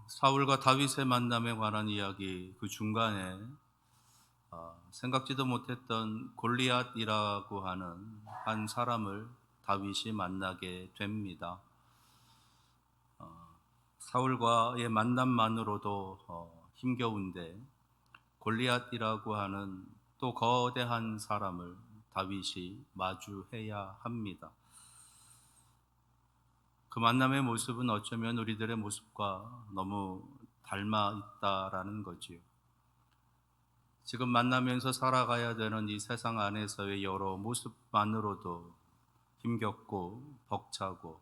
사울과 다윗의 만남에 관한 이야기 그 중간에 생각지도 못했던 골리앗이라고 하는 한 사람을 다윗이 만나게 됩니다. 사울과의 만남만으로도 힘겨운데 골리앗이라고 하는 또 거대한 사람을 다윗이 마주해야 합니다. 그 만남의 모습은 어쩌면 우리들의 모습과 너무 닮아 있다라는 거지요. 지금 만나면서 살아가야 되는 이 세상 안에서의 여러 모습만으로도 힘겹고 벅차고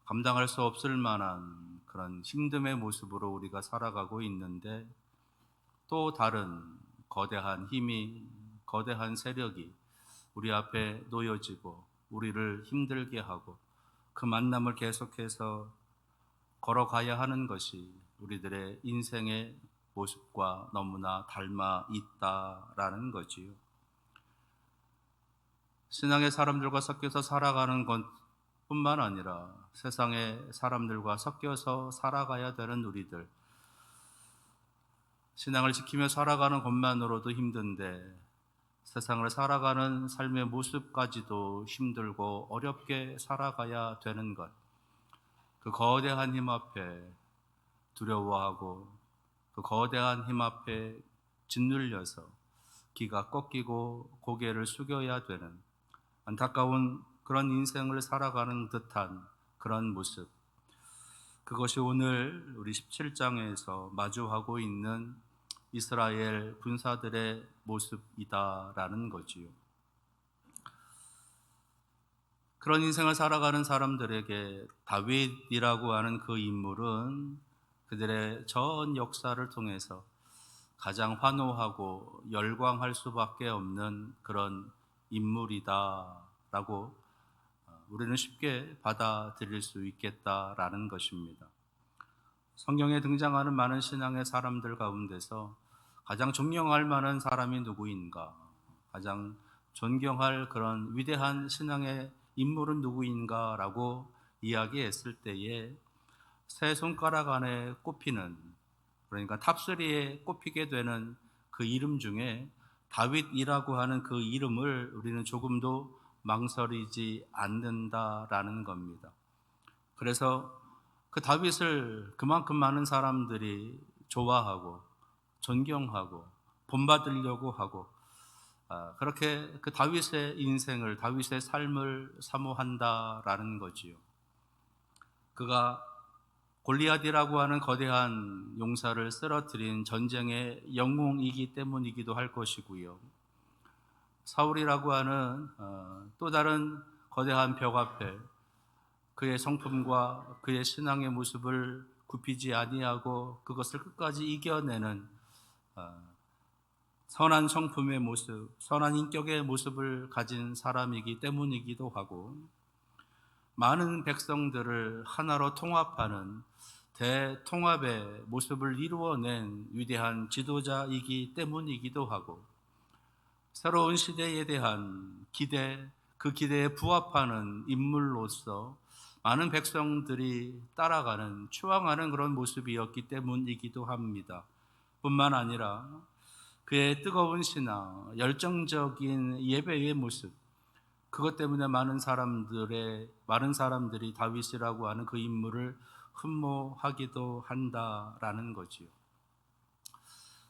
감당할 수 없을 만한 그런 힘듦의 모습으로 우리가 살아가고 있는데, 또 다른 거대한 힘이, 거대한 세력이 우리 앞에 놓여지고 우리를 힘들게 하고 그 만남을 계속해서 걸어가야 하는 것이 우리들의 인생의 모습과 너무나 닮아 있다라는 거지요. 신앙의 사람들과 섞여서 살아가는 것 뿐만 아니라 세상의 사람들과 섞여서 살아가야 되는 우리들, 신앙을 지키며 살아가는 것만으로도 힘든데 세상을 살아가는 삶의 모습까지도 힘들고 어렵게 살아가야 되는 것, 그 거대한 힘 앞에 두려워하고 그 거대한 힘 앞에 짓눌려서 기가 꺾이고 고개를 숙여야 되는 안타까운 그런 인생을 살아가는 듯한 그런 모습, 그것이 오늘 우리 17장에서 마주하고 있는 이스라엘 군사들의 모습이다라는 거지요. 그런 인생을 살아가는 사람들에게 다윗이라고 하는 그 인물은 그들의 전 역사를 통해서 가장 환호하고 열광할 수밖에 없는 그런 인물이다라고 우리는 쉽게 받아들일 수 있겠다라는 것입니다. 성경에 등장하는 많은 신앙의 사람들 가운데서 가장 존경할 만한 사람이 누구인가, 가장 존경할 그런 위대한 신앙의 인물은 누구인가라고 이야기했을 때에 세 손가락 안에 꼽히는, 그러니까 탑3에 꼽히게 되는 그 이름 중에 다윗이라고 하는 그 이름을 우리는 조금도 망설이지 않는다라는 겁니다. 그래서 그 다윗을 그만큼 많은 사람들이 좋아하고 존경하고 본받으려고 하고 그렇게 그 다윗의 인생을, 다윗의 삶을 사모한다라는 거지요. 그가 골리앗이라고 하는 거대한 용사를 쓰러뜨린 전쟁의 영웅이기 때문이기도 할 것이고요. 사울이라고 하는 또 다른 거대한 벽 앞에 그의 성품과 그의 신앙의 모습을 굽히지 아니하고 그것을 끝까지 이겨내는 선한 성품의 모습, 선한 인격의 모습을 가진 사람이기 때문이기도 하고, 많은 백성들을 하나로 통합하는 대통합의 모습을 이루어낸 위대한 지도자이기 때문이기도 하고, 새로운 시대에 대한 기대, 그 기대에 부합하는 인물로서 많은 백성들이 따라가는, 추앙하는 그런 모습이었기 때문이기도 합니다. 뿐만 아니라 그의 뜨거운 신앙, 열정적인 예배의 모습, 그것 때문에 많은 사람들이 다윗이라고 하는 그 인물을 흠모하기도 한다라는 거지요.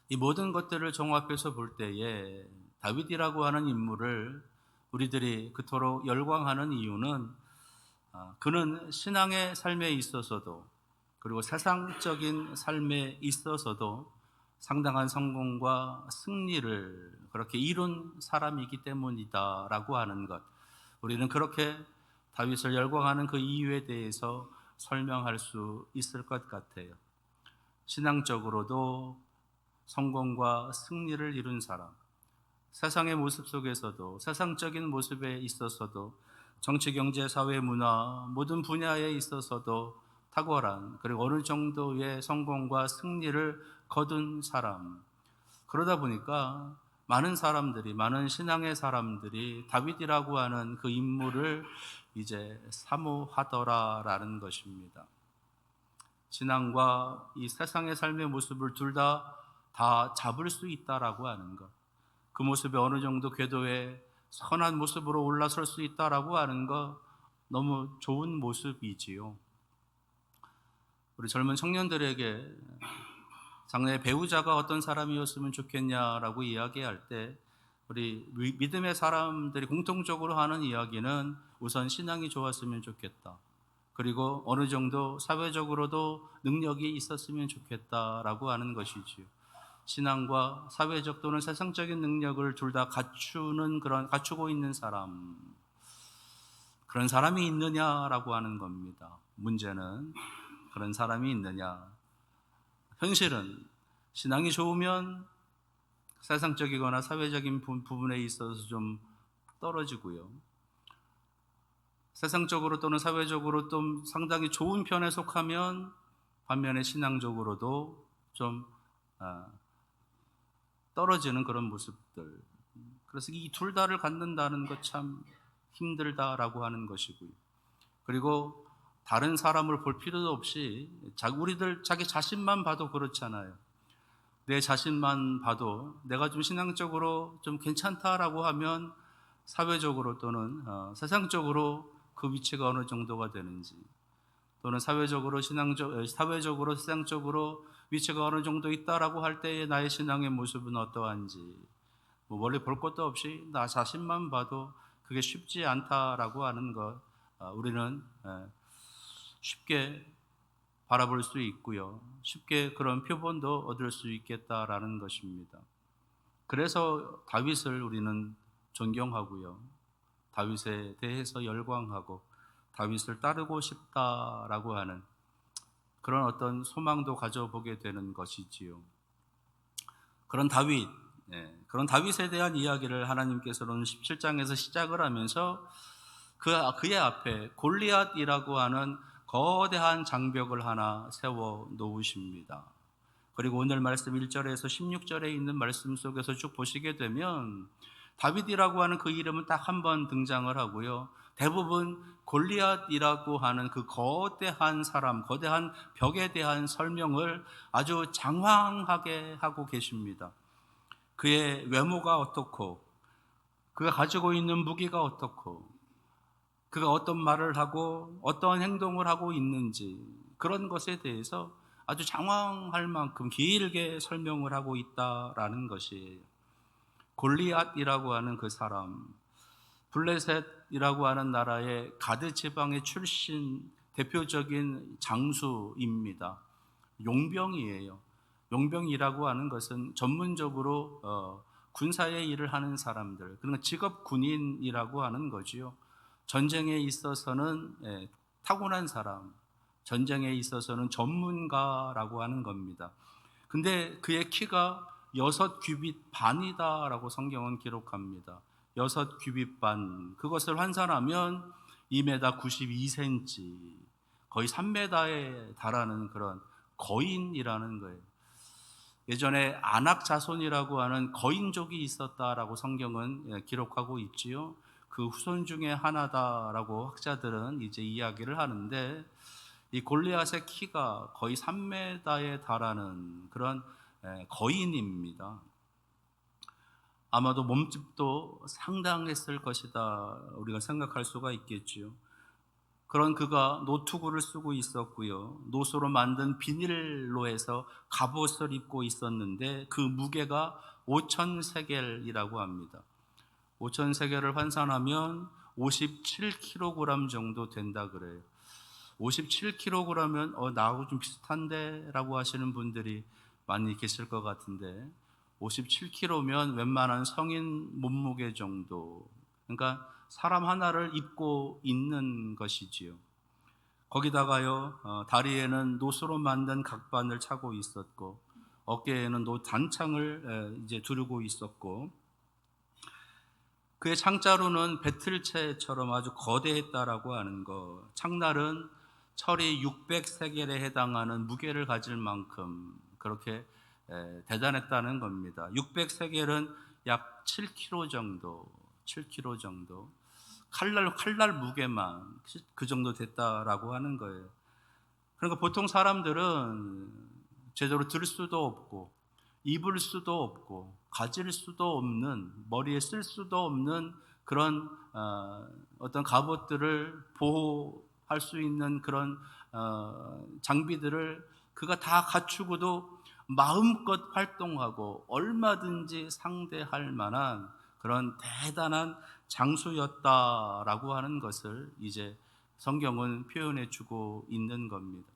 이 모든 것들을 종합해서 볼 때에 다윗이라고 하는 인물을 우리들이 그토록 열광하는 이유는 그는 신앙의 삶에 있어서도 그리고 세상적인 삶에 있어서도 상당한 성공과 승리를 그렇게 이룬 사람이기 때문이다라고 하는 것, 우리는 그렇게 다윗을 열광하는 그 이유에 대해서 설명할 수 있을 것 같아요. 신앙적으로도 성공과 승리를 이룬 사람, 세상의 모습 속에서도, 세상적인 모습에 있어서도, 정치, 경제, 사회, 문화 모든 분야에 있어서도 탁월한, 그리고 어느 정도의 성공과 승리를 거둔 사람, 그러다 보니까 많은 사람들이, 많은 신앙의 사람들이 다윗이라고 하는 그 인물을 이제 사모하더라라는 것입니다. 신앙과 이 세상의 삶의 모습을 둘 다 잡을 수 있다라고 하는 것. 그 모습이 어느 정도 궤도에 선한 모습으로 올라설 수 있다라고 하는 것, 너무 좋은 모습이지요. 우리 젊은 청년들에게 장래의 배우자가 어떤 사람이었으면 좋겠냐라고 이야기할 때, 우리 믿음의 사람들이 공통적으로 하는 이야기는 우선 신앙이 좋았으면 좋겠다. 그리고 어느 정도 사회적으로도 능력이 있었으면 좋겠다라고 하는 것이지요. 신앙과 사회적 또는 세상적인 능력을 둘 다 갖추고 있는 사람, 그런 사람이 있느냐라고 하는 겁니다. 문제는 그런 사람이 있느냐. 현실은 신앙이 좋으면 세상적이거나 사회적인 부분에 있어서 좀 떨어지고요. 세상적으로 또는 사회적으로 좀 상당히 좋은 편에 속하면 반면에 신앙적으로도 좀 떨어지는 그런 모습들. 그래서 이 둘 다를 갖는다는 것 참 힘들다라고 하는 것이고요. 그리고 다른 사람을 볼 필요도 없이 우리들 자기 자신만 봐도 그렇잖아요. 내 자신만 봐도 내가 좀 신앙적으로 좀 괜찮다라고 하면 사회적으로 또는 세상적으로 그 위치가 어느 정도가 되는지, 또는 사회적으로 세상적으로 위치가 어느 정도 있다라고 할 때의 나의 신앙의 모습은 어떠한지, 멀리 볼 것도 없이 나 자신만 봐도 그게 쉽지 않다라고 하는 것, 우리는 쉽게 바라볼 수 있고요. 쉽게 그런 표본도 얻을 수 있겠다라는 것입니다. 그래서 다윗을 우리는 존경하고요. 다윗에 대해서 열광하고 다윗을 따르고 싶다라고 하는 그런 어떤 소망도 가져보게 되는 것이지요. 그런 다윗에 대한 이야기를 하나님께서는 17장에서 시작을 하면서 그의 앞에 골리앗이라고 하는 거대한 장벽을 하나 세워 놓으십니다. 그리고 오늘 말씀 1절에서 16절에 있는 말씀 속에서 쭉 보시게 되면 다윗이라고 하는 그 이름은 딱 한 번 등장을 하고요. 대부분 골리앗이라고 하는 그 거대한 벽에 대한 설명을 아주 장황하게 하고 계십니다. 그의 외모가 어떻고, 그가 가지고 있는 무기가 어떻고, 그가 어떤 말을 하고 어떤 행동을 하고 있는지, 그런 것에 대해서 아주 장황할 만큼 길게 설명을 하고 있다라는 것이에요. 골리앗이라고 하는 그 사람, 블레셋이라고 하는 나라의 가드 지방의 출신 대표적인 장수입니다. 용병이에요. 용병이라고 하는 것은 전문적으로 군사의 일을 하는 사람들, 그러니까 직업 군인이라고 하는 거지요. 전쟁에 있어서는 타고난 사람, 전쟁에 있어서는 전문가라고 하는 겁니다. 근데 그의 키가 6규빗 반이다라고 성경은 기록합니다. 6규빗 반, 그것을 환산하면 2m 92cm, 거의 3m에 달하는 그런 거인이라는 거예요. 예전에 아낙 자손이라고 하는 거인족이 있었다라고 성경은 기록하고 있지요. 그 후손 중에 하나다라고 학자들은 이제 이야기를 하는데, 이 골리앗의 키가 거의 3m에 달하는 그런 거인입니다. 아마도 몸집도 상당했을 것이다 우리가 생각할 수가 있겠지요. 그런 그가 노투구를 쓰고 있었고요. 노소로 만든 비닐로 해서 갑옷을 입고 있었는데 그 무게가 5,000세겔이라고 합니다. 5,000세겔을 환산하면 57kg 정도 된다 그래요. 57kg면 나하고 좀 비슷한데 라고 하시는 분들이 많이 계실 것 같은데, 57kg면 웬만한 성인 몸무게 정도, 그러니까 사람 하나를 입고 있는 것이지요. 거기다가요, 다리에는 노수로 만든 각반을 차고 있었고, 어깨에는 단창을 이제 두르고 있었고, 그의 창자루는 배틀채처럼 아주 거대했다라고 하는 것. 창날은 철이 600세겔에 해당하는 무게를 가질 만큼 그렇게 대단했다는 겁니다. 600세겔은 약 7kg 정도, 7kg 정도. 칼날 무게만 그 정도 됐다라고 하는 거예요. 그러니까 보통 사람들은 제대로 들 수도 없고 입을 수도 없고 가질 수도 없는, 머리에 쓸 수도 없는 그런 어떤 갑옷들을 보호할 수 있는 그런 장비들을 그가 다 갖추고도 마음껏 활동하고 얼마든지 상대할 만한 그런 대단한 장수였다라고 하는 것을 이제 성경은 표현해 주고 있는 겁니다.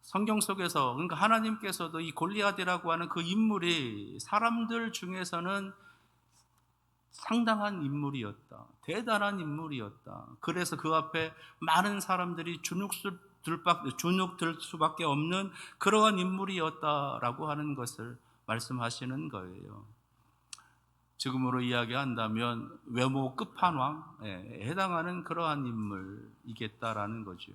성경 속에서, 그러니까 하나님께서도 이 골리앗이라고 하는 그 인물이 사람들 중에서는 상당한 인물이었다, 대단한 인물이었다. 그래서 그 앞에 많은 사람들이 주눅들 수밖에 없는 그러한 인물이었다라고 하는 것을 말씀하시는 거예요. 지금으로 이야기한다면 외모 끝판왕에 해당하는 그러한 인물이겠다라는 거죠.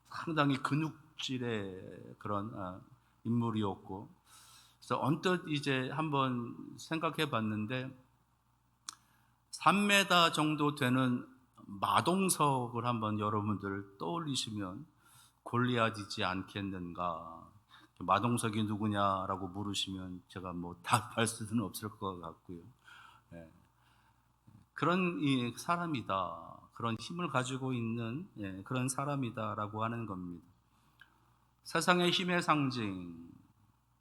상당히 근육질의 그런 인물이었고, 그래서 언뜻 이제 한번 생각해 봤는데 3m 정도 되는 마동석을 한번 여러분들 떠올리시면 골리앗이지 않겠는가. 마동석이 누구냐라고 물으시면 제가 뭐 답할 수는 없을 것 같고요. 그런 사람이다, 그런 힘을 가지고 있는 그런 사람이다라고 하는 겁니다. 세상의 힘의 상징,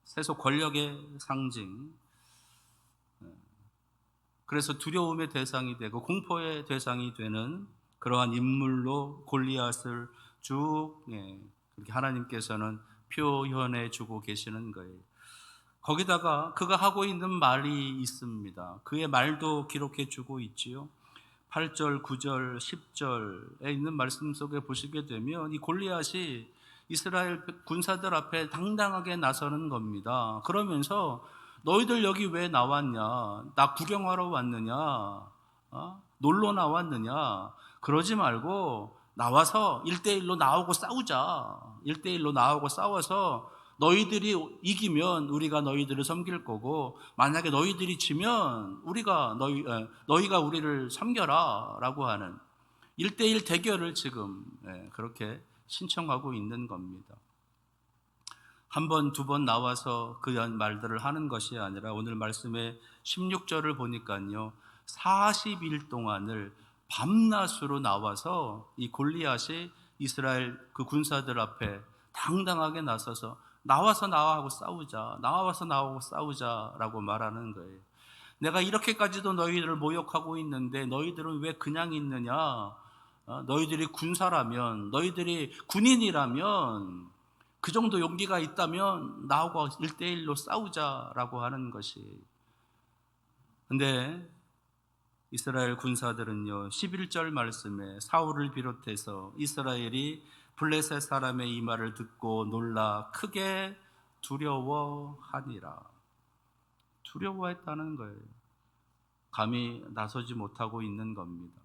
세속 권력의 상징, 그래서 두려움의 대상이 되고 공포의 대상이 되는 그러한 인물로 골리앗을 쭉 그렇게 하나님께서는 표현해 주고 계시는 거예요. 거기다가 그가 하고 있는 말이 있습니다. 그의 말도 기록해 주고 있지요. 8절, 9절, 10절에 있는 말씀 속에 보시게 되면 이 골리앗이 이스라엘 군사들 앞에 당당하게 나서는 겁니다. 그러면서 너희들 여기 왜 나왔냐? 나 구경하러 왔느냐? 놀러 나왔느냐? 그러지 말고 나와서 1대1로 나오고 싸우자. 1대1로 나오고 싸워서 너희들이 이기면 우리가 너희들을 섬길 거고, 만약에 너희들이 지면 너희가 우리를 섬겨라 라고 하는 1대1 대결을 지금 그렇게 신청하고 있는 겁니다. 한 번, 두 번 나와서 그 말들을 하는 것이 아니라 오늘 말씀의 16절을 보니까요, 40일 동안을 밤낮으로 나와서 이 골리앗이 이스라엘 그 군사들 앞에 당당하게 나서서 나와서 나하고 싸우자라고 말하는 거예요. 내가 이렇게까지도 너희들을 모욕하고 있는데 너희들은 왜 그냥 있느냐? 너희들이 군사라면, 너희들이 군인이라면, 그 정도 용기가 있다면 나하고 1대1로 싸우자라고 하는 것이. 근데 이스라엘 군사들은요, 11절 말씀에 사울을 비롯해서 이스라엘이 블레셋 사람의 이 말을 듣고 놀라 크게 두려워하니라. 두려워했다는 거예요. 감히 나서지 못하고 있는 겁니다.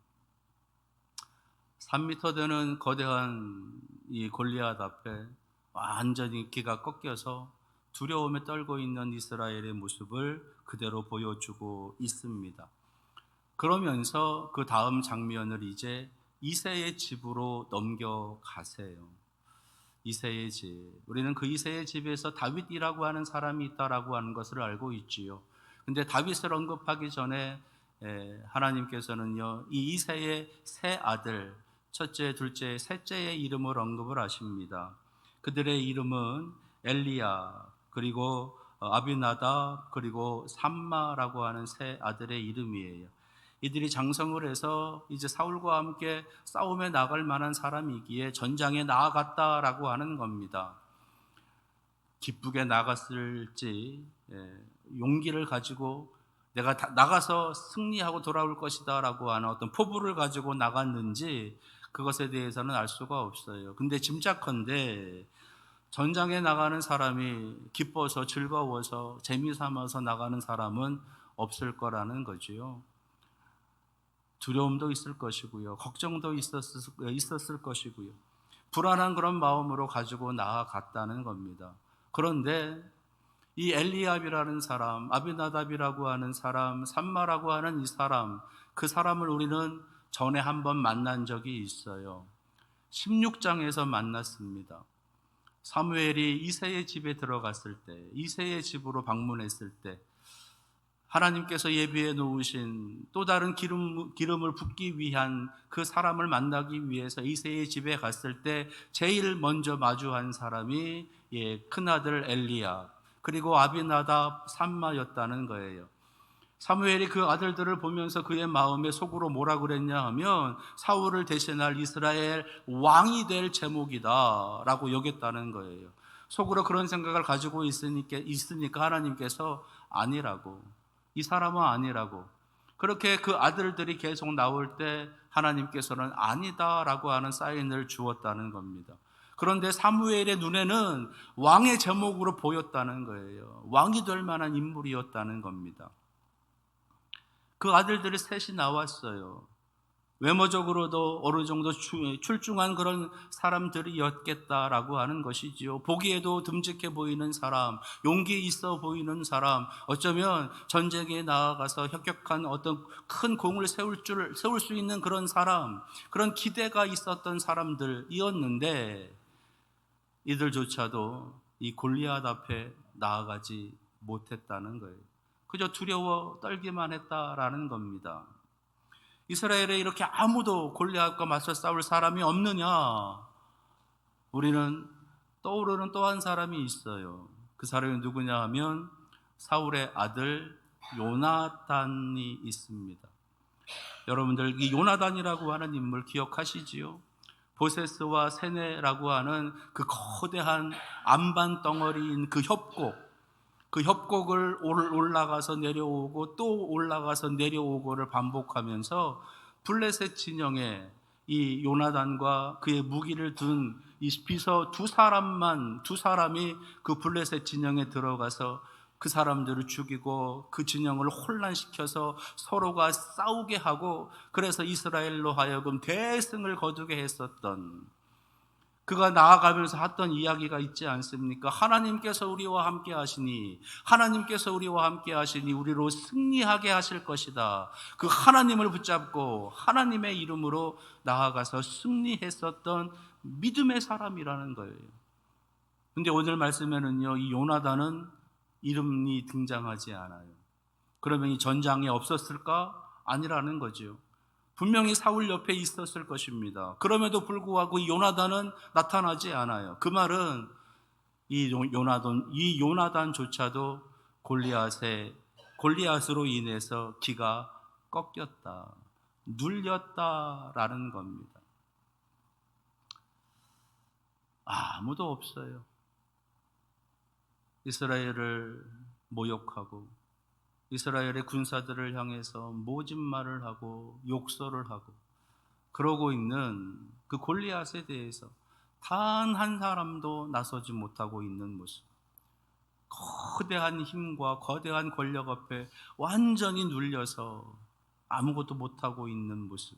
3m 되는 거대한 이 골리앗 앞에 완전히 기가 꺾여서 두려움에 떨고 있는 이스라엘의 모습을 그대로 보여주고 있습니다. 그러면서 그 다음 장면을 이제 이새의 집으로 넘겨가세요. 이새의 집. 우리는 그 이새의 집에서 다윗이라고 하는 사람이 있다라고 하는 것을 알고 있지요. 근데 다윗을 언급하기 전에 하나님께서는요, 이 이새의 세 아들, 첫째, 둘째, 셋째의 이름을 언급을 하십니다. 그들의 이름은 엘리야, 그리고 아비나답, 그리고 삼마라고 하는 세 아들의 이름이에요. 이들이 장성을 해서 이제 사울과 함께 싸움에 나갈 만한 사람이기에 전장에 나아갔다라고 하는 겁니다. 기쁘게 나갔을지, 용기를 가지고 내가 나가서 승리하고 돌아올 것이다 라고 하는 어떤 포부를 가지고 나갔는지 그것에 대해서는 알 수가 없어요. 근데 짐작컨대 전장에 나가는 사람이 기뻐서 즐거워서 재미삼아서 나가는 사람은 없을 거라는 거지요. 두려움도 있을 것이고요, 걱정도 있었을 것이고요, 불안한 그런 마음으로 가지고 나아갔다는 겁니다. 그런데 이 엘리압이라는 사람, 아비나답이라고 하는 사람, 삼마라고 하는 이 사람, 그 사람을 우리는 전에 한번 만난 적이 있어요. 16장에서 만났습니다. 사무엘이 이새의 집에 들어갔을 때, 이새의 집으로 방문했을 때 하나님께서 예비해 놓으신 또 다른 기름을 붓기 위한 그 사람을 만나기 위해서 이새의 집에 갔을 때 제일 먼저 마주한 사람이 큰아들 엘리야, 그리고 아비나답, 삼마였다는 거예요. 사무엘이 그 아들들을 보면서 그의 마음에 속으로 뭐라 그랬냐 하면 사울을 대신할 이스라엘 왕이 될 제목이다 라고 여겼다는 거예요. 속으로 그런 생각을 가지고 있으니까 하나님께서 아니라고, 이 사람은 아니라고, 그렇게 그 아들들이 계속 나올 때 하나님께서는 아니다라고 하는 사인을 주었다는 겁니다. 그런데 사무엘의 눈에는 왕의 제목으로 보였다는 거예요. 왕이 될 만한 인물이었다는 겁니다. 그 아들들이 셋이 나왔어요. 외모적으로도 어느 정도 출중한 그런 사람들이었겠다라고 하는 것이지요. 보기에도 듬직해 보이는 사람, 용기 있어 보이는 사람, 어쩌면 전쟁에 나아가서 혁혁한 어떤 큰 공을 세울 수 있는 그런 사람, 그런 기대가 있었던 사람들이었는데 이들조차도 이 골리앗 앞에 나아가지 못했다는 거예요. 그저 두려워 떨기만 했다라는 겁니다. 이스라엘에 이렇게 아무도 골리앗과 맞서 싸울 사람이 없느냐? 우리는 떠오르는 또 한 사람이 있어요. 그 사람이 누구냐 하면 사울의 아들 요나단이 있습니다. 여러분들 이 요나단이라고 하는 인물 기억하시지요? 보세스와 세네라고 하는 그 거대한 암반 덩어리인 그 협곡을 올라가서 내려오고 또 올라가서 내려오고를 반복하면서 블레셋 진영에 이 요나단과 그의 무기를 둔 이 비서 두 사람이 그 블레셋 진영에 들어가서 그 사람들을 죽이고 그 진영을 혼란시켜서 서로가 싸우게 하고, 그래서 이스라엘로 하여금 대승을 거두게 했었던, 그가 나아가면서 했던 이야기가 있지 않습니까? 하나님께서 우리와 함께 하시니, 하나님께서 우리와 함께 하시니 우리로 승리하게 하실 것이다. 그 하나님을 붙잡고 하나님의 이름으로 나아가서 승리했었던 믿음의 사람이라는 거예요. 근데 오늘 말씀에는요, 이 요나단은 이름이 등장하지 않아요. 그러면 이 전장에 없었을까? 아니라는 거죠. 분명히 사울 옆에 있었을 것입니다. 그럼에도 불구하고 이 요나단은 나타나지 않아요. 그 말은 이 요나단조차도 골리앗으로 인해서 기가 꺾였다, 눌렸다라는 겁니다. 아무도 없어요. 이스라엘을 모욕하고 이스라엘의 군사들을 향해서 모진 말을 하고 욕설을 하고 그러고 있는 그 골리앗에 대해서 단 한 사람도 나서지 못하고 있는 모습, 거대한 힘과 거대한 권력 앞에 완전히 눌려서 아무것도 못하고 있는 모습,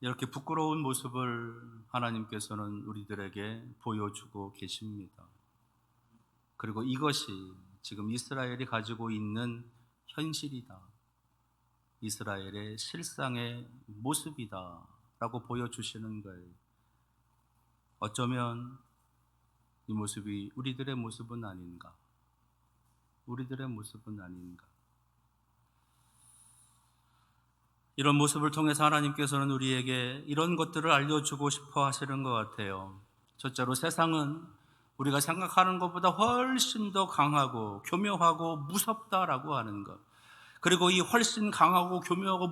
이렇게 부끄러운 모습을 하나님께서는 우리들에게 보여주고 계십니다. 그리고 이것이 지금 이스라엘이 가지고 있는 현실이다, 이스라엘의 실상의 모습이다 라고 보여주시는 거예요. 어쩌면 이 모습이 우리들의 모습은 아닌가, 우리들의 모습은 아닌가. 이런 모습을 통해서 하나님께서는 우리에게 이런 것들을 알려주고 싶어 하시는 것 같아요. 첫째로 세상은 우리가 생각하는 것보다 훨씬 더 강하고 교묘하고 무섭다라고 하는 것, 그리고 이 훨씬 강하고 교묘하고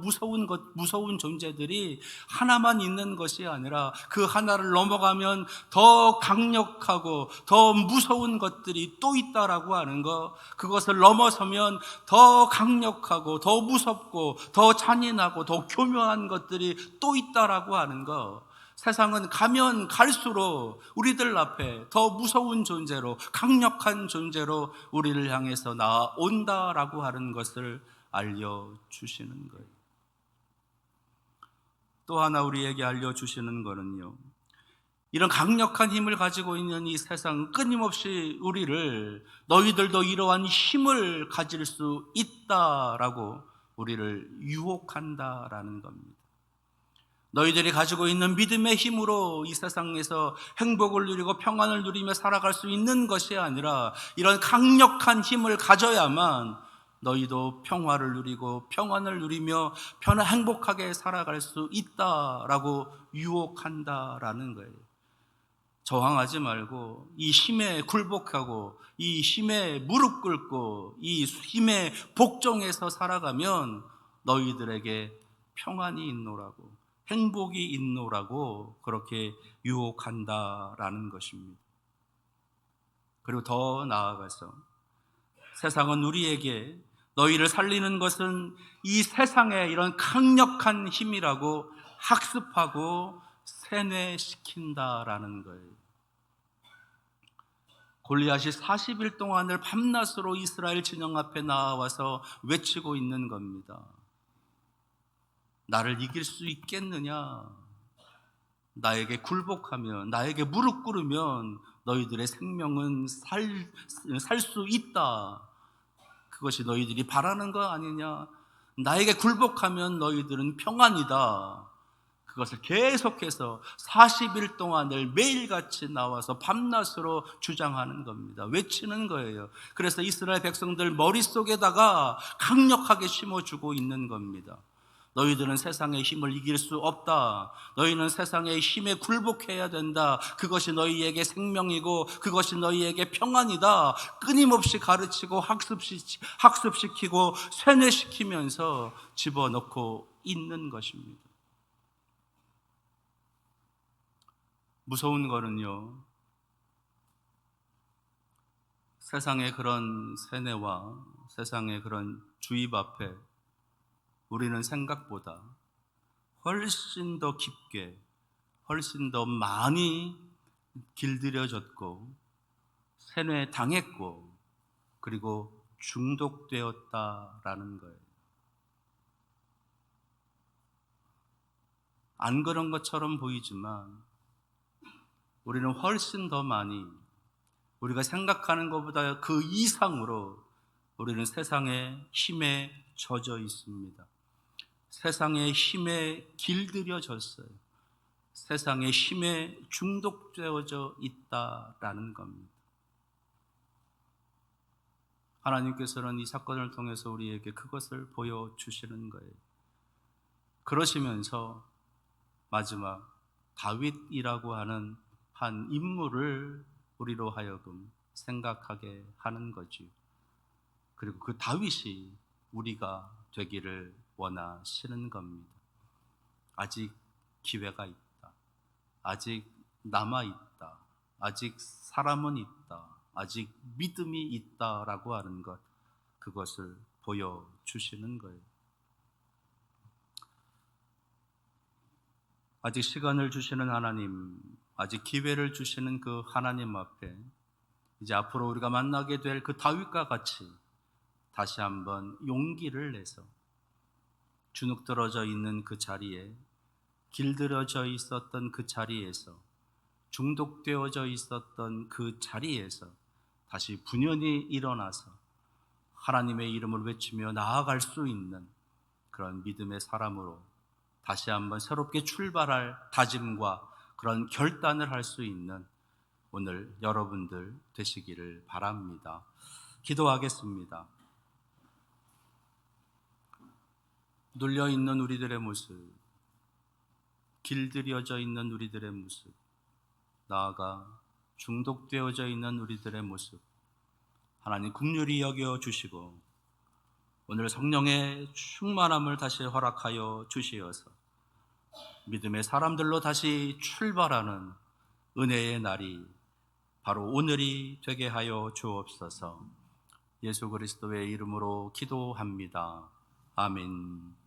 무서운 존재들이 하나만 있는 것이 아니라 그 하나를 넘어가면 더 강력하고 더 무서운 것들이 또 있다라고 하는 것, 그것을 넘어서면 더 강력하고 더 무섭고 더 잔인하고 더 교묘한 것들이 또 있다라고 하는 것. 세상은 가면 갈수록 우리들 앞에 더 무서운 존재로, 강력한 존재로 우리를 향해서 나온다라고 하는 것을 알려주시는 거예요. 또 하나 우리에게 알려주시는 거는요, 이런 강력한 힘을 가지고 있는 이 세상은 끊임없이 우리를, 너희들도 이러한 힘을 가질 수 있다라고 우리를 유혹한다라는 겁니다. 너희들이 가지고 있는 믿음의 힘으로 이 세상에서 행복을 누리고 평안을 누리며 살아갈 수 있는 것이 아니라 이런 강력한 힘을 가져야만 너희도 평화를 누리고 평안을 누리며 행복하게 살아갈 수 있다라고 유혹한다라는 거예요. 저항하지 말고 이 힘에 굴복하고 이 힘에 무릎 꿇고 이 힘에 복종해서 살아가면 너희들에게 평안이 있노라고, 행복이 있노라고 그렇게 유혹한다라는 것입니다. 그리고 더 나아가서 세상은 우리에게 너희를 살리는 것은 이 세상의 이런 강력한 힘이라고 학습하고 세뇌시킨다라는 거예요. 골리앗이 40일 동안을 밤낮으로 이스라엘 진영 앞에 나와서 외치고 있는 겁니다. 나를 이길 수 있겠느냐? 나에게 굴복하면, 나에게 무릎 꿇으면 너희들의 생명은 살 수 있다. 그것이 너희들이 바라는 거 아니냐? 나에게 굴복하면 너희들은 평안이다. 그것을 계속해서 40일 동안을 매일같이 나와서 밤낮으로 주장하는 겁니다. 외치는 거예요. 그래서 이스라엘 백성들 머릿속에다가 강력하게 심어주고 있는 겁니다. 너희들은 세상의 힘을 이길 수 없다. 너희는 세상의 힘에 굴복해야 된다. 그것이 너희에게 생명이고 그것이 너희에게 평안이다. 끊임없이 가르치고 학습시키고 세뇌시키면서 집어넣고 있는 것입니다. 무서운 거는요, 세상의 그런 세뇌와 세상의 그런 주입 앞에 우리는 생각보다 훨씬 더 깊게, 훨씬 더 많이 길들여졌고 세뇌당했고 그리고 중독되었다라는 거예요. 안 그런 것처럼 보이지만 우리는 훨씬 더 많이, 우리가 생각하는 것보다 그 이상으로 우리는 세상의 힘에 젖어 있습니다. 세상의 힘에 길들여졌어요. 세상의 힘에 중독되어져 있다라는 겁니다. 하나님께서는 이 사건을 통해서 우리에게 그것을 보여주시는 거예요. 그러시면서 마지막 다윗이라고 하는 한 인물을 우리로 하여금 생각하게 하는 거죠. 그리고 그 다윗이 우리가 되기를 원하시는 겁니다. 아직 기회가 있다. 아직 남아있다. 아직 사람은 있다. 아직 믿음이 있다라고 하는 것, 그것을 보여주시는 거예요. 아직 시간을 주시는 하나님, 아직 기회를 주시는 그 하나님 앞에 이제 앞으로 우리가 만나게 될 그 다윗과 같이 다시 한번 용기를 내서 주눅들어져 있는 그 자리에, 길들여져 있었던 그 자리에서, 중독되어져 있었던 그 자리에서 다시 분연히 일어나서 하나님의 이름을 외치며 나아갈 수 있는 그런 믿음의 사람으로 다시 한번 새롭게 출발할 다짐과 그런 결단을 할 수 있는 오늘 여러분들 되시기를 바랍니다. 기도하겠습니다. 눌려있는 우리들의 모습, 길들여져 있는 우리들의 모습, 나아가 중독되어져 있는 우리들의 모습, 하나님 긍휼히 여겨주시고 오늘 성령의 충만함을 다시 허락하여 주시어서 믿음의 사람들로 다시 출발하는 은혜의 날이 바로 오늘이 되게 하여 주옵소서. 예수 그리스도의 이름으로 기도합니다. 아멘.